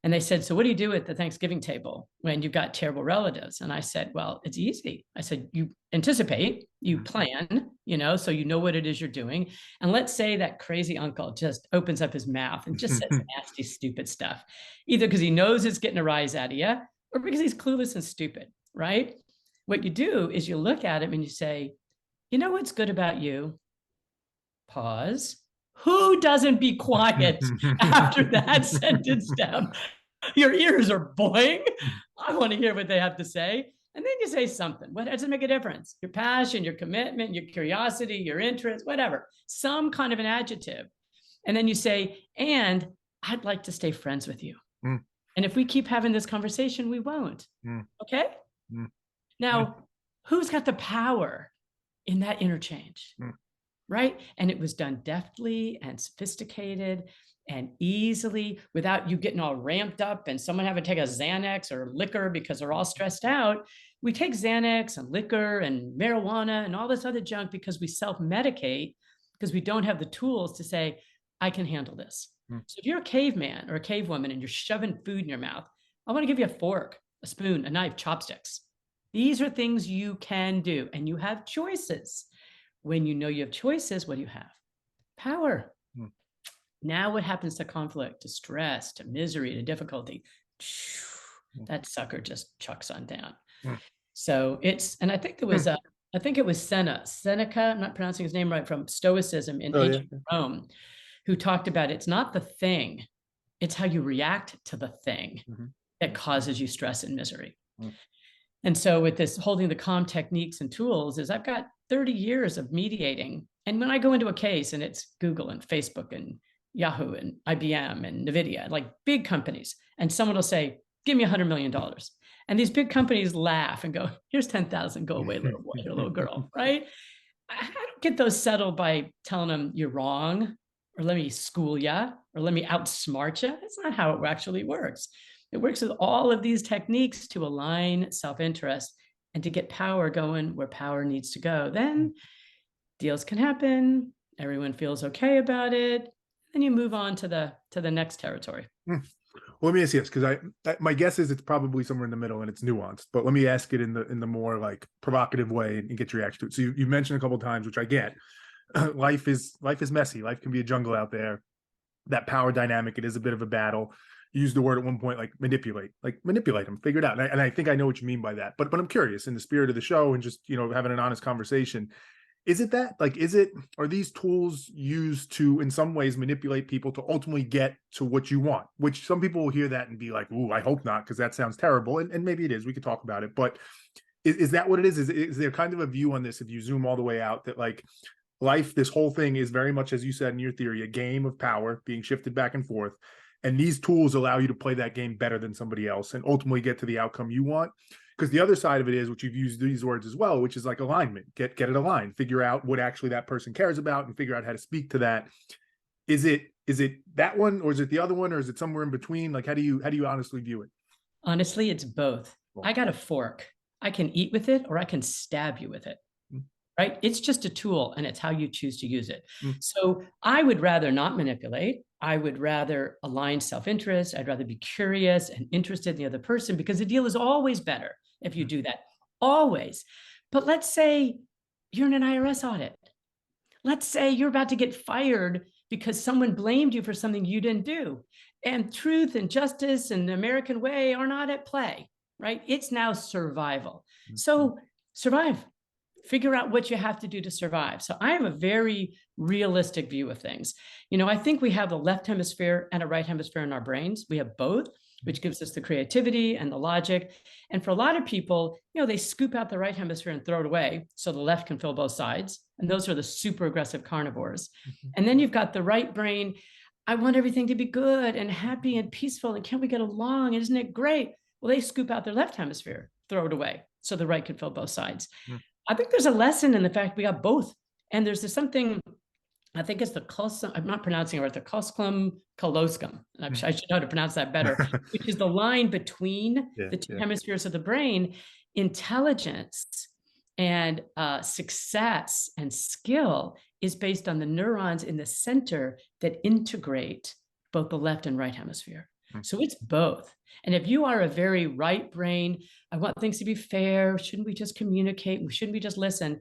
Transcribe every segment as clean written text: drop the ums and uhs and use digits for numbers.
And they said, so what do you do at the Thanksgiving table when you've got terrible relatives? And I said, well, it's easy. I said, you anticipate, you plan, so you know what it is you're doing. And let's say that crazy uncle just opens up his mouth and just says nasty, stupid stuff, either because he knows it's getting a rise out of you or because he's clueless and stupid, right? What you do is you look at him and you say, you know what's good about you? Pause. Who doesn't be quiet after that sentence, Deb? Your ears are boing. I want to hear what they have to say. And then you say something. What does it make a difference? Your passion, your commitment, your curiosity, your interest, whatever, some kind of an adjective. And then you say, and I'd like to stay friends with you. Mm. And if we keep having this conversation, we won't. Mm. Okay? Mm. Now, who's got the power in that interchange? Mm. Right? And it was done deftly and sophisticated and easily without you getting all ramped up and someone having to take a Xanax or liquor because they're all stressed out. We take Xanax and liquor and marijuana and all this other junk because we self-medicate because we don't have the tools to say, I can handle this. Mm. So if you're a caveman or a cavewoman and you're shoving food in your mouth, I want to give you a fork, a spoon, a knife, chopsticks. These are things you can do and you have choices. When you know you have choices, what do you have? Power. Mm. Now what happens to conflict, to stress, to misery, to difficulty? That sucker just chucks on down. Mm. So and I think it was Seneca, I'm not pronouncing his name right, from Stoicism in ancient Rome, who talked about it's not the thing, it's how you react to the thing that causes you stress and misery. Mm. And so with this holding the calm techniques and tools is I've got 30 years of mediating. And when I go into a case and it's Google and Facebook and Yahoo and IBM and NVIDIA, like big companies, and someone will say, give me $100 million. And these big companies laugh and go, here's 10,000, go away, little boy or little girl, right? I don't get those settled by telling them you're wrong, or let me school you, or let me outsmart you. That's not how it actually works. It works with all of these techniques to align self-interest and to get power going where power needs to go. Then deals can happen. Everyone feels okay about it. Then you move on to the next territory. Well, let me ask you this, because my guess is it's probably somewhere in the middle and it's nuanced. But let me ask it in the more like provocative way and get your reaction to it. So you mentioned a couple of times, which I get. Life is messy. Life can be a jungle out there. That power dynamic, it is a bit of a battle. You used the word at one point, like manipulate them, figure it out. And I think I know what you mean by that. But I'm curious, in the spirit of the show and just, having an honest conversation, is it that? Like, are these tools used to, in some ways, manipulate people to ultimately get to what you want? Which some people will hear that and be like, ooh, I hope not, because that sounds terrible. And maybe it is. We could talk about it. But is that what it is? Is there kind of a view on this, if you zoom all the way out, that like life, this whole thing is very much, as you said in your theory, a game of power being shifted back and forth. And these tools allow you to play that game better than somebody else and ultimately get to the outcome you want. Because the other side of it is, which you've used these words as well, which is like alignment. Get it aligned. Figure out what actually that person cares about and figure out how to speak to that. Is it that one, or is it the other one, or is it somewhere in between? Like, how do you honestly view it? Honestly, it's both. Cool. I got a fork. I can eat with it or I can stab you with it. Right? It's just a tool and it's how you choose to use it. So I would rather not manipulate. I would rather align self-interest. I'd rather be curious and interested in the other person, because the deal is always better if you do that. Always. But let's say you're in an IRS audit. Let's say you're about to get fired because someone blamed you for something you didn't do. And truth and justice and the American way are not at play, right? It's now survival. So survive. Figure out what you have to do to survive. So I have a very realistic view of things. I think we have the left hemisphere and a right hemisphere in our brains. We have both, which gives us the creativity and the logic. And for a lot of people, they scoop out the right hemisphere and throw it away so the left can fill both sides. And those are the super aggressive carnivores. And then you've got the right brain. I want everything to be good and happy and peaceful. And can't we get along? Isn't it great? Well, they scoop out their left hemisphere, throw it away so the right can fill both sides. I think there's a lesson in the fact we got both. And there's something, I think it's I'm not pronouncing it right, the coloscum callosum. I should know how to pronounce that better, which is the line between the two hemispheres of the brain. Intelligence and success and skill is based on the neurons in the center that integrate both the left and right hemisphere. Mm. So it's both. And if you are a very right brain, I want things to be fair, shouldn't we just communicate? Shouldn't we just listen?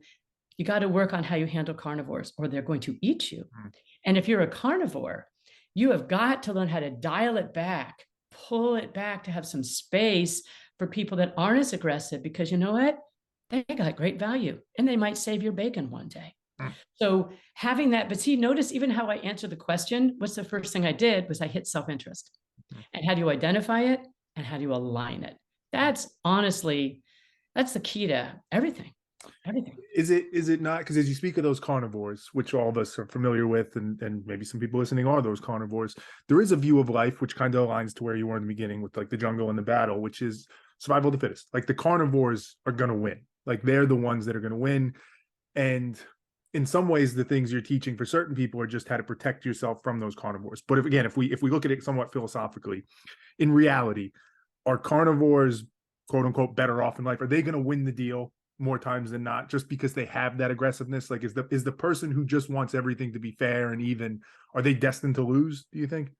You got to work on how you handle carnivores or they're going to eat you. Mm. And if you're a carnivore, you have got to learn how to dial it back, pull it back to have some space for people that aren't as aggressive, because you know what? They got great value and they might save your bacon one day. Mm. So having that, but see, notice even how I answered the question. What's the first thing I did was I hit self-interest. Mm. And how do you identify it and how do you align it? That's honestly, that's the key to everything. Everything. Is it not, because as you speak of those carnivores, which all of us are familiar with, and maybe some people listening are those carnivores, there is a view of life which kind of aligns to where you were in the beginning with like the jungle and the battle, which is survival of the fittest. Like the carnivores are going to win. Like they're the ones that are going to win. And in some ways, the things you're teaching for certain people are just how to protect yourself from those carnivores. But if we look at it somewhat philosophically, in reality, are carnivores, quote unquote, better off in life? Are they going to win the deal more times than not, just because they have that aggressiveness? Like, is the person who just wants everything to be fair and even, are they destined to lose, do you think?